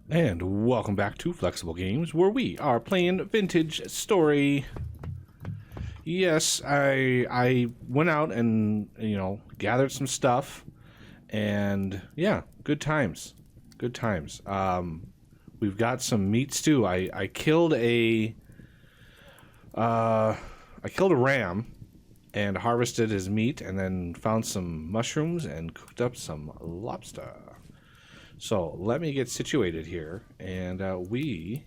And welcome back to Flexible Games, where we are playing Vintage Story. Yes, I went out and, gathered some stuff, and yeah, good times. Good times. We've got some meat stew. I killed a ram and harvested his meat, and then found some mushrooms and cooked up some lobster. So let me get situated here, and we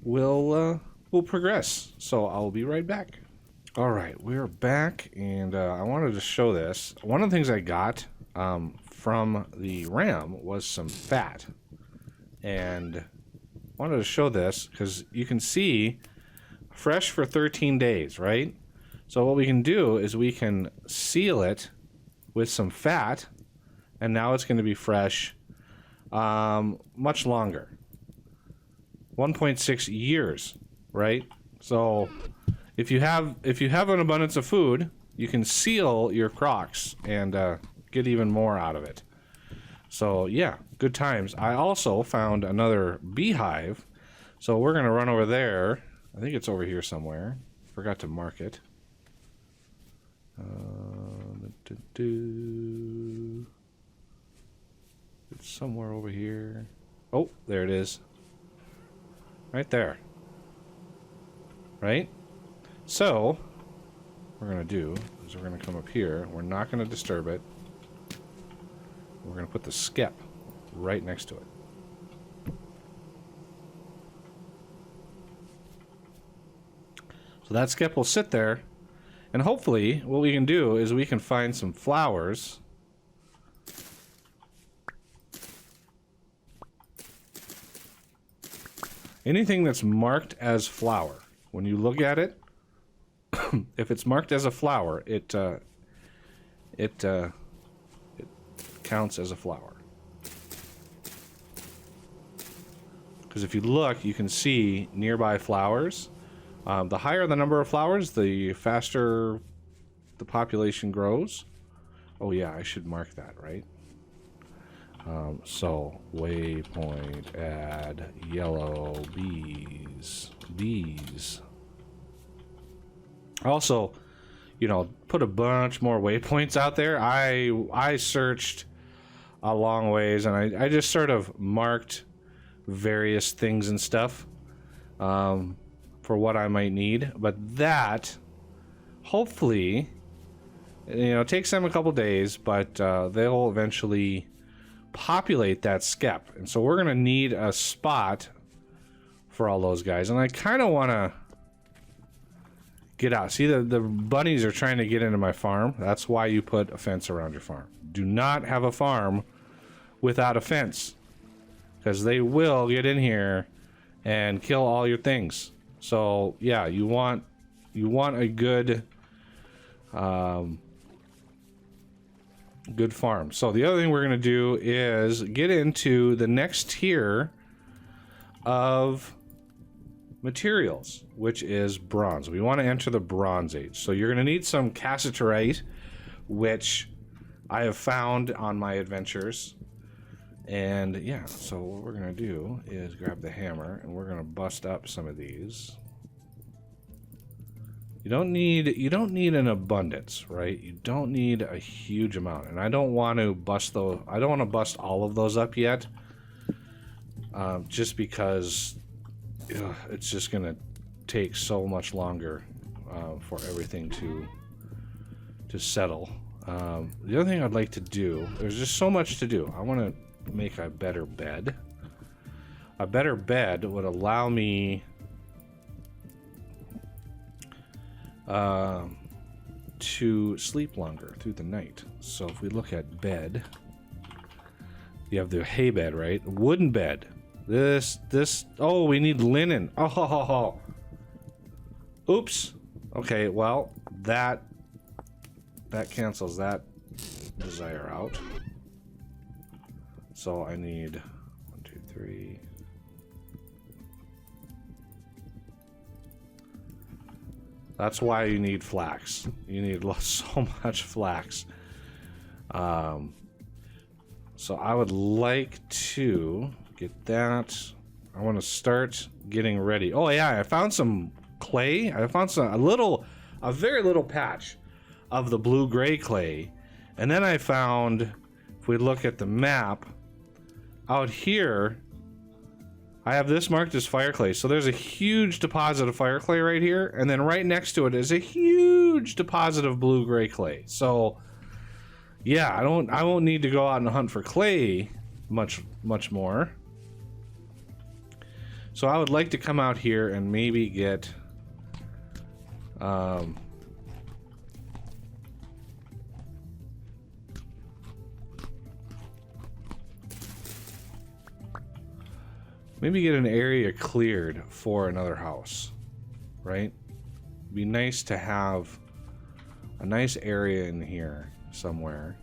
will progress. So I'll be right back. All right, we're back, and I wanted to show this. One of the things I got from the ram was some fat, and wanted to show this because you can see fresh for 13 days, right? So what we can do is we can seal it with some fat, and now it's going to be fresh much longer. 1.6 years, right? So if you have an abundance of food, you can seal your crocks and get even more out of it. So yeah, good times. I also found another beehive, so we're gonna run over there. I think it's over here somewhere. Forgot to mark it. It's somewhere over here. Oh, there it is. Right there. Right? So, what we're going to do is we're going to come up here. We're not going to disturb it. We're going to put the skep right next to it. So that skep will sit there. And hopefully, what we can do is we can find some flowers. Anything that's marked as flower, when you look at it, if it's marked as a flower, it counts as a flower. Because if you look, you can see nearby flowers. The higher the number of flowers, the faster the population grows. Oh yeah, I should mark that, right? So waypoint, add yellow bees. Also, put a bunch more waypoints out there. I searched a long ways, and I just sort of marked various things and stuff for what I might need. But that, hopefully, it takes them a couple days, but they'll eventually populate that skep, and so we're gonna need a spot for all those guys. And I kind of want to get out. See, the bunnies are trying to get into my farm. That's why you put a fence around your farm. Do not have a farm without a fence, because they will get in here and kill all your things. So yeah, you want a good good farm. So the other thing we're going to do is get into the next tier of materials, which is bronze. We want to enter the Bronze Age. So you're going to need some cassiterite, which I have found on my adventures. And yeah, so what we're going to do is grab the hammer, and we're going to bust up some of these. You don't need an abundance, right? You don't need a huge amount, and I don't want to bust all of those up yet, just because it's just gonna take so much longer for everything to settle. The other thing I'd like to do, there's just so much to do. I want to make a better bed. A better bed would allow me to sleep longer through the night. So if we look at bed, you have the hay bed, right? Wooden bed. This. Oh, we need linen. Oh. Oops. Okay, well, that cancels that desire out. So I need 1, 2, 3. That's why you need flax. You need so much flax. So I would like to Get that. I want to start getting ready. Oh yeah, I found some clay. I found a very little patch of the blue-gray clay. And then I found, if we look at the map, out here, I have this marked as fire clay. So there's a huge deposit of fire clay right here. And then right next to it is a huge deposit of blue-gray clay. So yeah, I won't need to go out and hunt for clay much more. So I would like to come out here and maybe get maybe get an area cleared for another house, right? It'd be nice to have a nice area in here somewhere.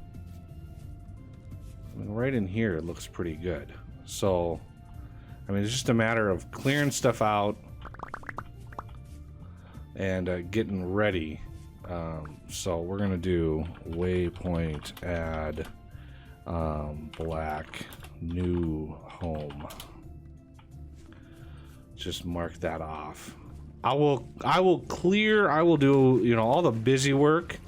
I mean, right in here it looks pretty good. So I mean, it's just a matter of clearing stuff out and getting ready. So we're gonna do waypoint add black new home. Just mark that off. I will do, you know, all the busy work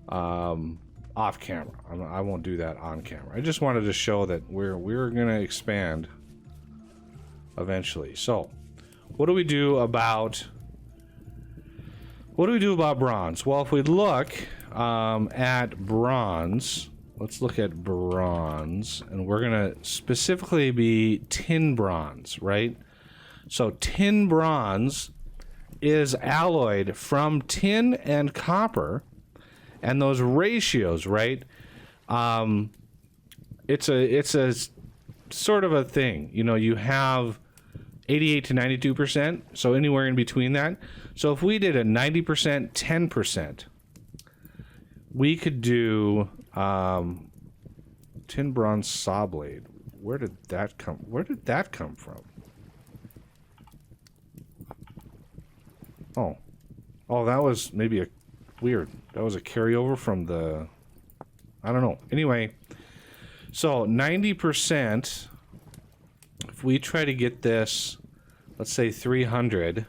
off camera. I won't do that on camera. I just wanted to show that we're gonna expand eventually. So what do we do about bronze? Well, if we look at bronze, let's look at bronze, and we're gonna specifically be tin bronze, right? So tin bronze is alloyed from tin and copper, and those ratios, right? It's a sort of a thing. You know, you have 88 to 92%, so anywhere in between that. So if we did a 90%, 10%, we could do tin bronze saw blade. Where did that come from? Oh, that was maybe that was a carryover from the, I don't know. Anyway, so 90%, if we try to get this, let's say 300,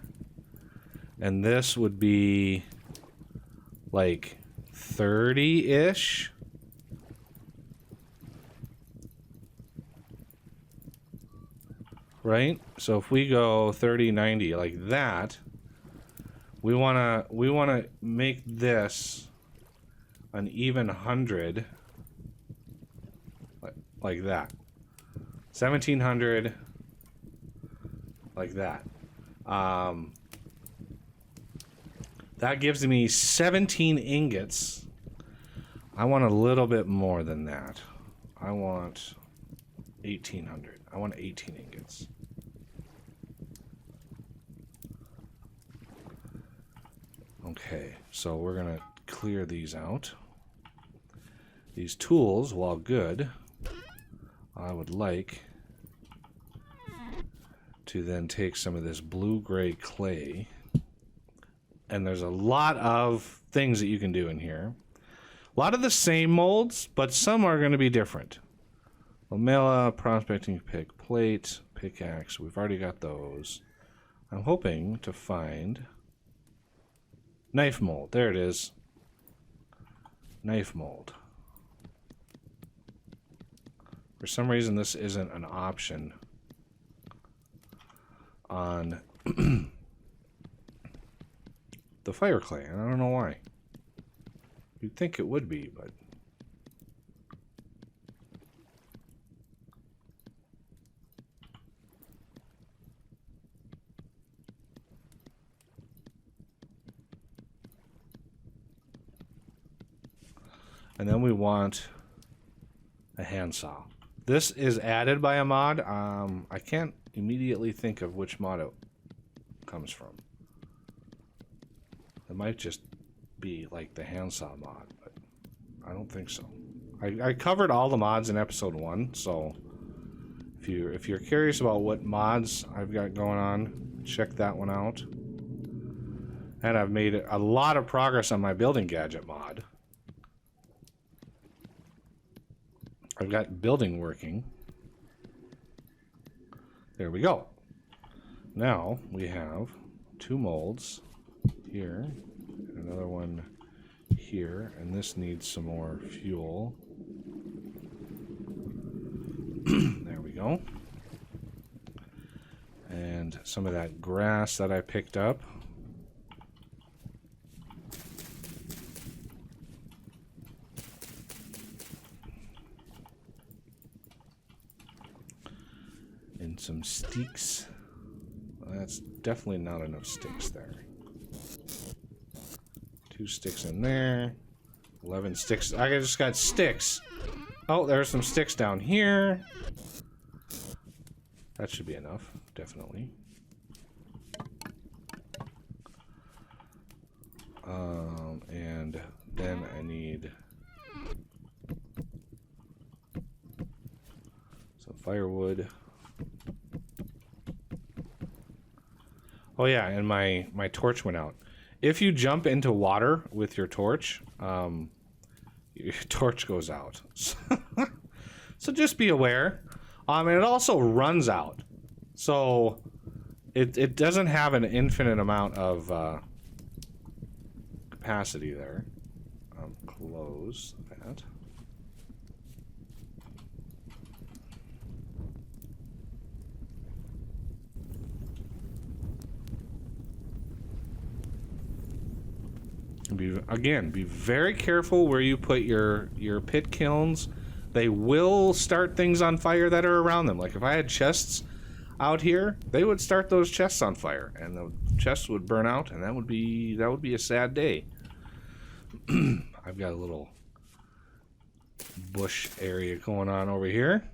and this would be like 30-ish. Right? So if we go 30, 90 like that, we wanna make this an even 100 like that. 1700 like that. That gives me 17 ingots. I want a little bit more than that. I want 1800. I want 18 ingots. Okay, so we're gonna clear these out. These tools, while good, I would like to then take some of this blue-gray clay, and there's a lot of things that you can do in here. A lot of the same molds, but some are going to be different. Lamella, prospecting pick, plate, pickaxe. We've already got those. I'm hoping to find knife mold. There it is. Knife mold. For some reason, this isn't an option on the fire clay, and I don't know why. You'd think it would be, but and then we want a handsaw. This is added by a mod. I can't immediately think of which mod it comes from. It might just be like the handsaw mod, but I don't think so. I covered all the mods in episode 1, so if you're curious about what mods I've got going on, check that one out. And I've made a lot of progress on my building gadget mod. I've got building working. There we go. Now we have 2 molds here, another one here, and this needs some more fuel. There we go. And some of that grass that I picked up. And some sticks. That's definitely not enough sticks there. 2 sticks in there. 11 sticks. I just got sticks. Oh, there's some sticks down here. That should be enough, definitely. And then I need some firewood. Oh yeah, and my torch went out. If you jump into water with your torch goes out. So just be aware. And it also runs out. So it doesn't have an infinite amount of capacity there. Close that. Be very careful where you put your pit kilns. They will start things on fire that are around them. Like if I had chests out here, they would start those chests on fire, and the chests would burn out, and that would be a sad day. I've got a little bush area going on over here.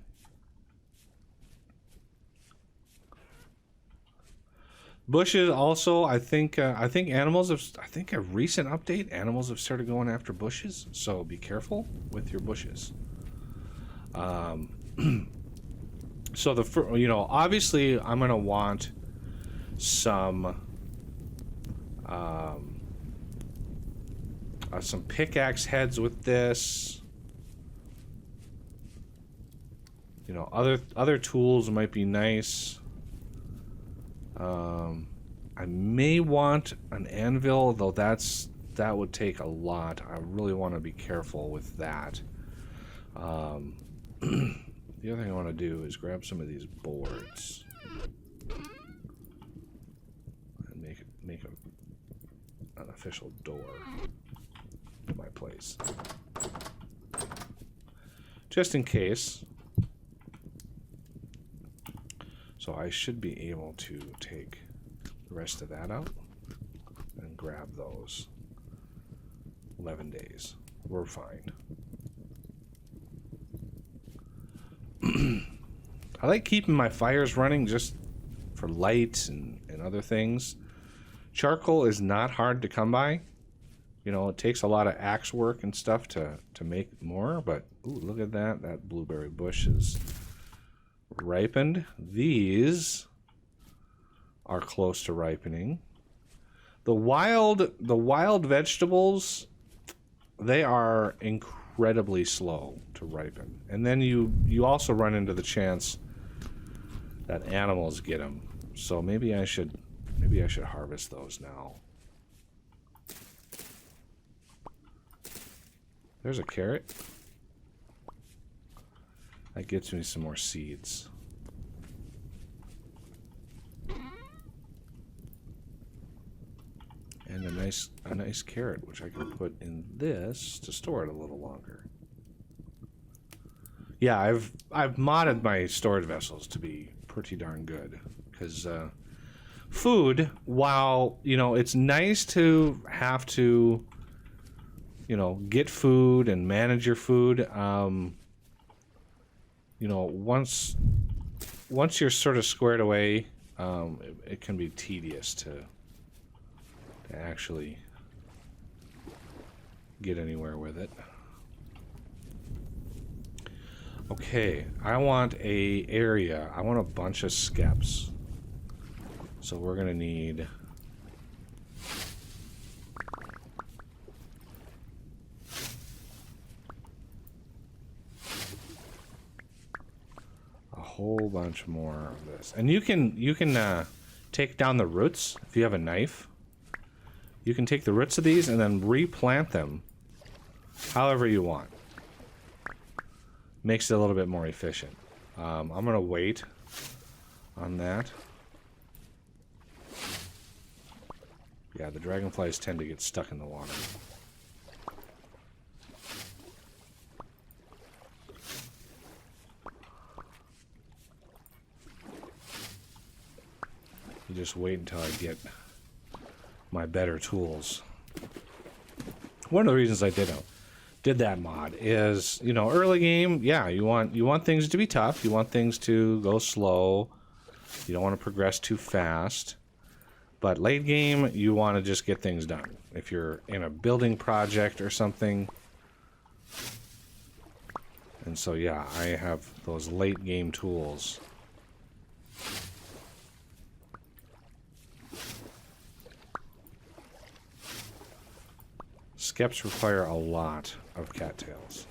Bushes also, I think animals have. I think a recent update, animals have started going after bushes. So be careful with your bushes. So obviously I'm gonna want some pickaxe heads with this. Other tools might be nice. I may want an anvil, though that would take a lot. I really want to be careful with that. The other thing I want to do is grab some of these boards and make an official door to my place, just in case. So I should be able to take the rest of that out and grab those. 11 days. We're fine. I like keeping my fires running just for lights and other things. Charcoal is not hard to come by. It takes a lot of axe work and stuff to make more, but ooh, look at that. That blueberry bush is ripened. These are close to ripening. The wild vegetables, they are incredibly slow to ripen. And then you also run into the chance that animals get them. So maybe I should harvest those now. There's a carrot. That gets me some more seeds. And a nice carrot, which I can put in this to store it a little longer. Yeah, I've modded my storage vessels to be pretty darn good, because food, while it's nice to have to get food and manage your food, once you're sort of squared away, it can be tedious to actually get anywhere with it. Okay, I want I want a bunch of skeps. So we're gonna need a whole bunch more of this. And you can take down the roots if you have a knife. You can take the roots of these and then replant them however you want. Makes it a little bit more efficient. I'm gonna wait on that. Yeah, the dragonflies tend to get stuck in the water. You just wait until I get my better tools. One of the reasons I did that mod is, you know, early game, yeah, you want things to be tough, you want things to go slow, you don't want to progress too fast. But late game, you want to just get things done. If you're in a building project or something. And so yeah, I have those late game tools. Skeps require a lot of cattails.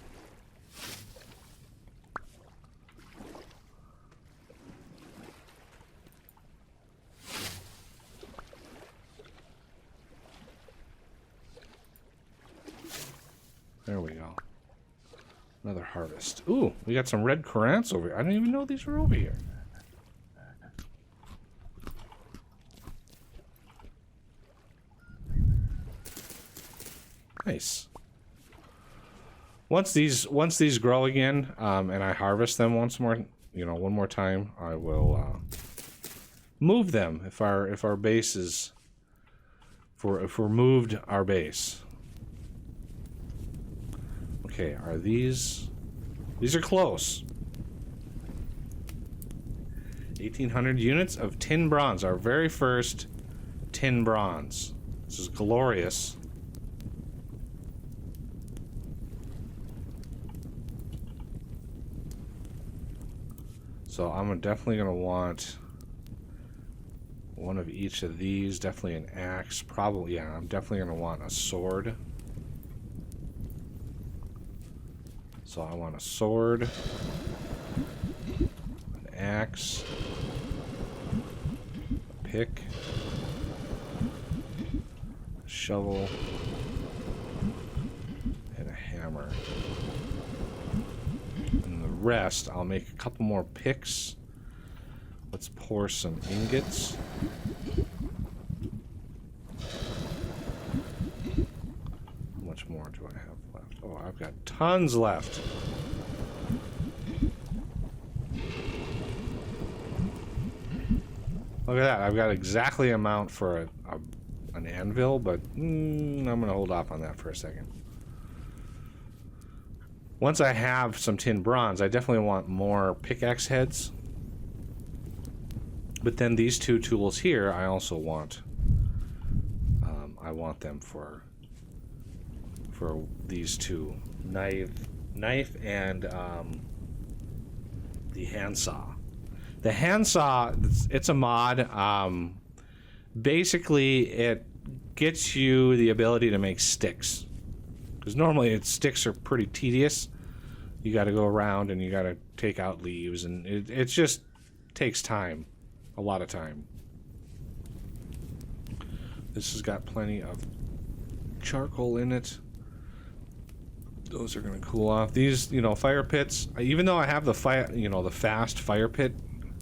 There we go. Another harvest. Ooh, we got some red currants over here. I didn't even know these were over here. Nice. Once these grow again, and I harvest them once more, you know, one more time, I will move them if our base is if we're moved our base. Okay, are these are close. 1,800 units of tin bronze, our very first tin bronze. This is glorious. So I'm definitely going to want one of each of these. Definitely an axe. Probably, yeah, I'm definitely going to want a sword. So I want a sword, an axe, a pick, a shovel, and a hammer. And the rest, I'll make a couple more picks. Let's pour some ingots. How much more do I have left? Oh, I've got tons left. Look at that. I've got exactly amount for an anvil, but I'm going to hold off on that for a second. Once I have some tin bronze, I definitely want more pickaxe heads. But then these two tools here, I also want. I want them for these two, knife and the handsaw. The handsaw, it's a mod. Basically, it gets you the ability to make sticks. Because normally sticks are pretty tedious. You got to go around and you got to take out leaves, and it just takes time, a lot of time. This has got plenty of charcoal in it. Those are going to cool off. These, you know, fire pits, even though I have the fast fire pit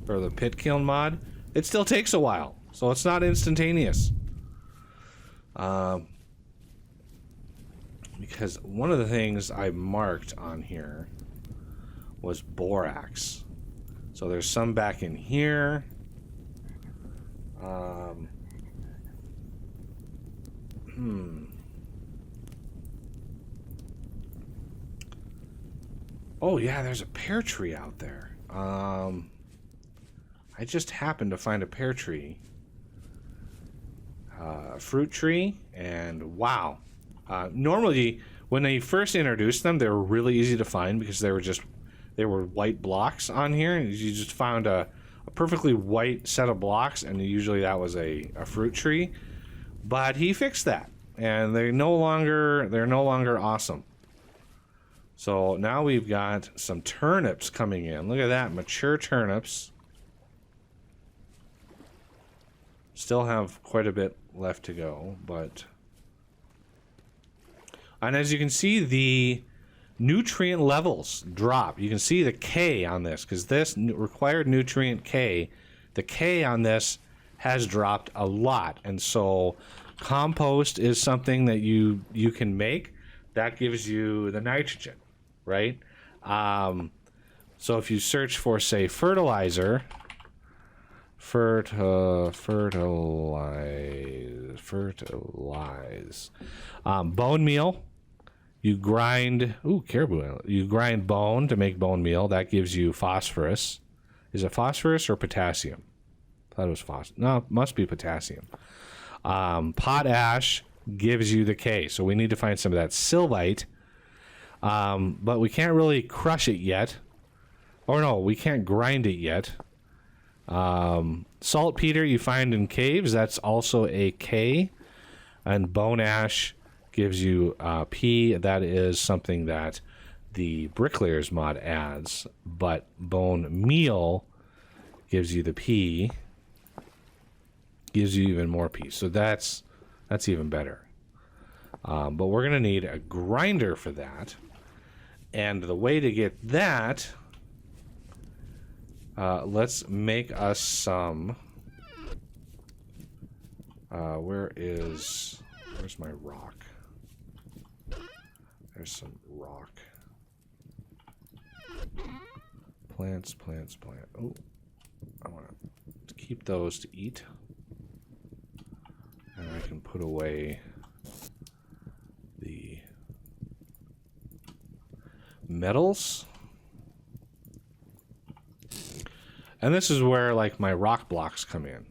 or the pit kiln mod, it still takes a while. So it's not instantaneous. Because one of the things I marked on here was borax. So there's some back in here. Oh yeah, there's a pear tree out there. I just happened to find a pear tree. Fruit tree, and wow. Normally, when they first introduced them, they were really easy to find because they were white blocks on here. You just found a perfectly white set of blocks, and usually that was a fruit tree. But he fixed that, and they're no longer awesome. So now we've got some turnips coming in. Look at that, mature turnips. Still have quite a bit left to go, but... And as you can see, the nutrient levels drop. You can see the K on this, because this required nutrient K, the K on this has dropped a lot. And so compost is something that you can make that gives you the nitrogen, right? So if you search for, say, fertilize, bone meal. You grind, caribou. You grind bone to make bone meal. That gives you phosphorus. Is it phosphorus or potassium? I thought it was phosphorus. No, it must be potassium. Potash gives you the K. So we need to find some of that sylvite. But we can't really crush it yet. Or no, we can't grind it yet. Saltpeter you find in caves. That's also a K. And bone ash gives you P. That is something that the Bricklayers mod adds, but bone meal gives you the P, gives you even more P. So that's even better. But we're gonna need a grinder for that, and the way to get that, let's make us some. Where's my rock? There's some rock. Plants. Oh, I want to keep those to eat. And I can put away the metals. And this is where, like, my rock blocks come in.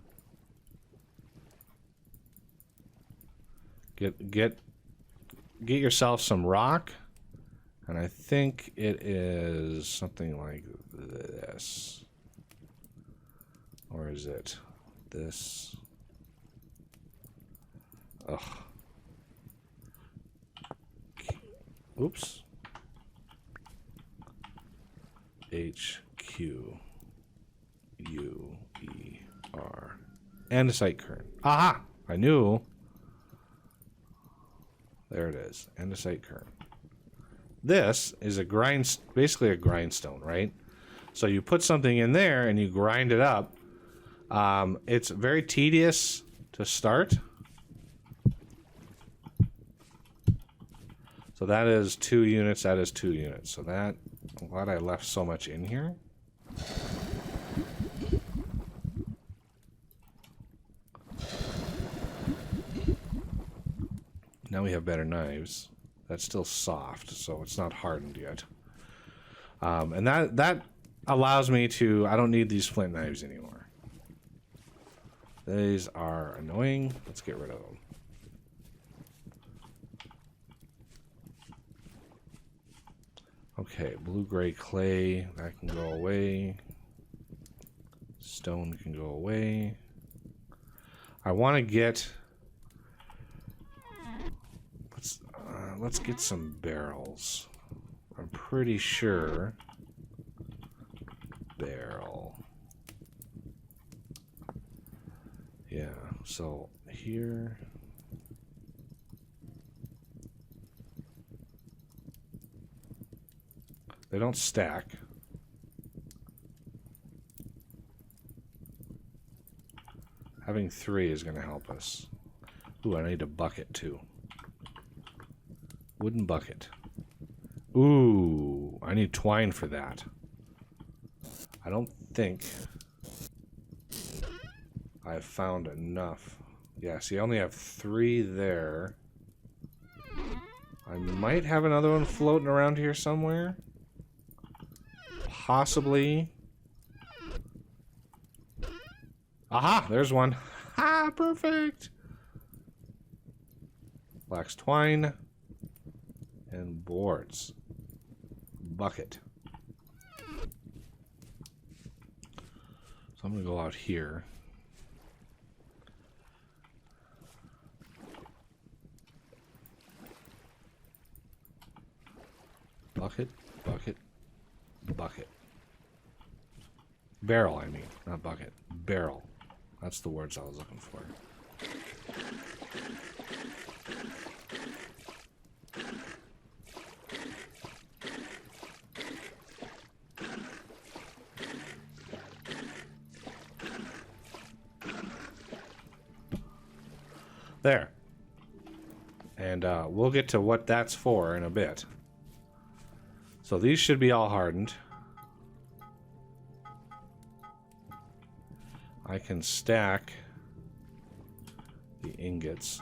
Get yourself some rock, and I think it is something like this, or is it this? Ugh. Oops. HQUER. Andesite kern. Aha! I knew. There it is. Andesite kern. This is basically a grindstone, right? So you put something in there and you grind it up. It's very tedious to start. So that is 2 units. That is 2 units. So that, I'm glad I left so much in here. Now we have better knives. That's still soft, so it's not hardened yet. And that allows me to... I don't need these flint knives anymore. These are annoying. Let's get rid of them. Okay, blue-gray clay. That can go away. Stone can go away. I want to get... let's get some barrels. I'm pretty sure barrel. Yeah, so here. They don't stack. Having 3 is going to help us. Ooh, I need a bucket too. Wooden bucket. Ooh, I need twine for that. I don't think I've found enough. Yeah, see, I only have 3 there. I might have another one floating around here somewhere. Possibly. Aha, there's one. Ha, perfect. Flax twine. And boards. Bucket. So I'm going to go out here. Bucket, bucket, bucket. Barrel, I mean, not bucket. Barrel. That's the words I was looking for. There. And we'll get to what that's for in a bit. So these should be all hardened. I can stack the ingots.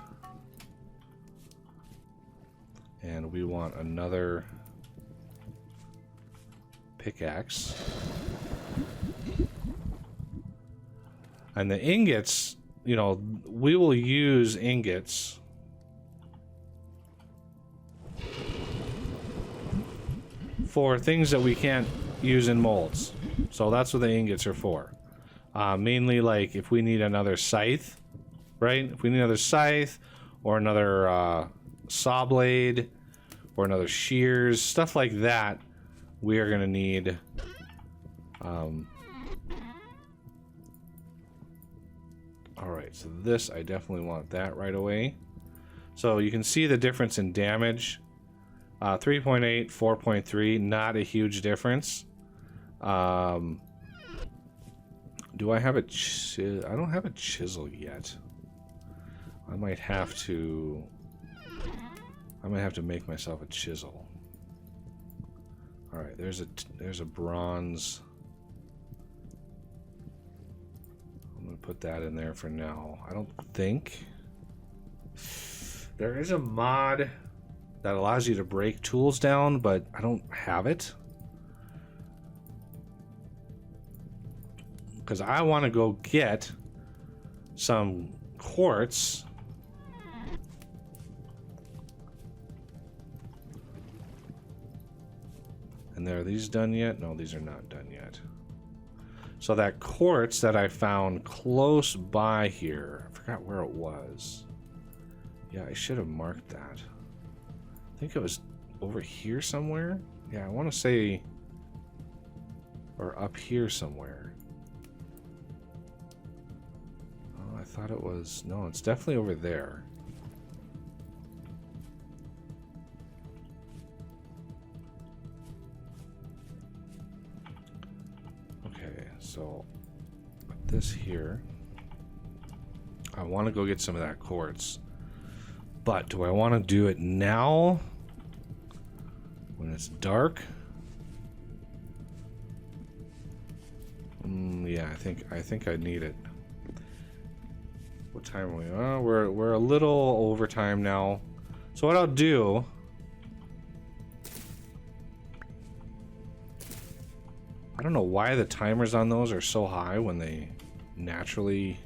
And we want another pickaxe. And the ingots, you know, we will use ingots for things that we can't use in molds. So that's what the ingots are for. Mainly like if we need another scythe, right? If we need another scythe or another saw blade or another shears, stuff like that, we are going to need alright, so this, I definitely want that right away. So you can see the difference in damage. 3.8, 4.3, not a huge difference. Do I have a I don't have a chisel yet. I might have to make myself a chisel. Alright, there's a bronze. I'm gonna put that in there for now. I don't think there is a mod that allows you to break tools down, but I don't have it. Because I want to go get some quartz. And are these done yet? No, these are not done yet. So that quartz that I found close by here, I forgot where it was. Yeah, I should have marked that. I think it was over here somewhere. Yeah, I want to say, or up here somewhere. Oh, I thought it was, no, it's definitely over there. Okay, so put this here. I want to go get some of that quartz. But do I want to do it now? When it's dark? Yeah, I think I need it. What time are we? Oh, we're a little over time now. So what I'll do, I don't know why the timers on those are so high when they naturally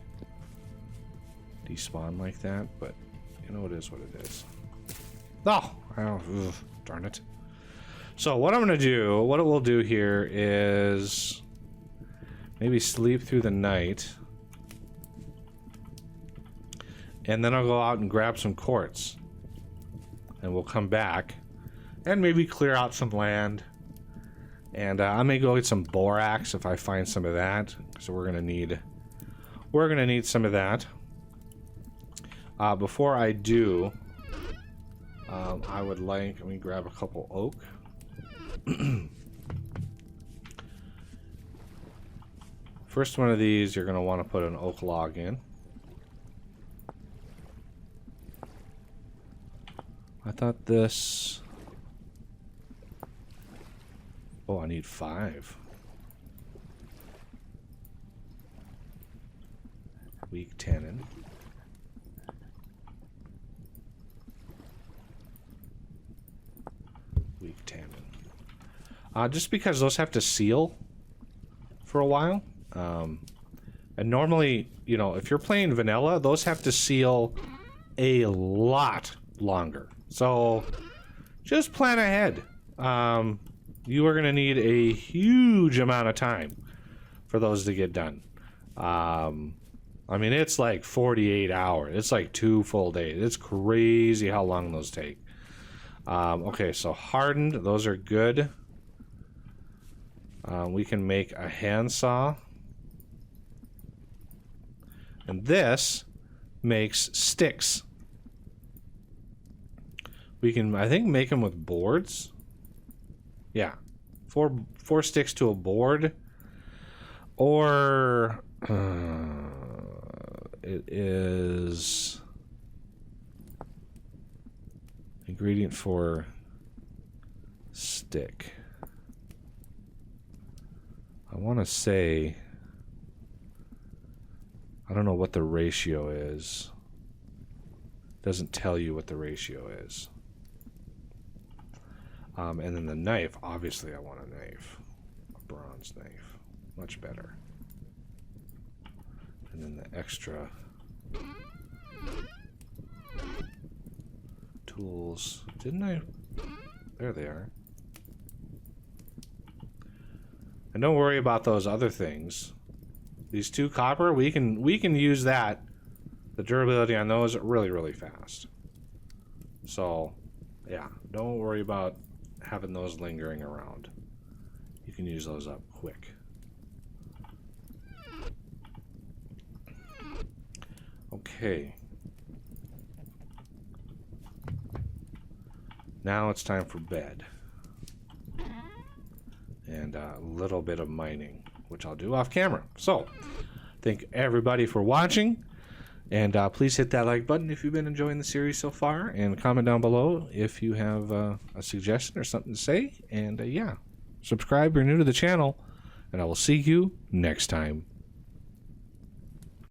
despawn like that, but you know, it is what it is. Oh, darn it. So what I'm gonna do, what it will do here is maybe sleep through the night, and then I'll go out and grab some quartz, and we'll come back and maybe clear out some land, and I may go get some borax if I find some of that. So we're gonna need some of that. Before I do, I would like, let me grab a couple oak. First one of these, you're going to want to put an oak log in. I thought this... Oh, I need 5. Weak tannin. Weak tannin. Just because those have to seal for a while. And normally, you know, if you're playing vanilla, those have to seal a lot longer. So just plan ahead. You are going to need a huge amount of time for those to get done. I mean, it's like 48 hours. It's like 2 full days. It's crazy how long those take. Okay, so hardened, those are good. We can make a handsaw. And this makes sticks. We can, I think, make them with boards. Yeah. Four sticks to a board. Or it is ingredient for stick. I want to say, I don't know what the ratio is. Doesn't tell you what the ratio is. And then the knife, obviously I want a knife. A bronze knife. Much better. And then the extra tools. Didn't I? There they are. And don't worry about those other things. These 2 copper, we can use that. The durability on those really, really fast. So, yeah, don't worry about having those lingering around. You can use those up quick. Okay. Now it's time for bed. And a little bit of mining, which I'll do off camera. So, thank everybody for watching. And please hit that like button if you've been enjoying the series so far. And comment down below if you have a suggestion or something to say. And yeah, subscribe if you're new to the channel. And I will see you next time.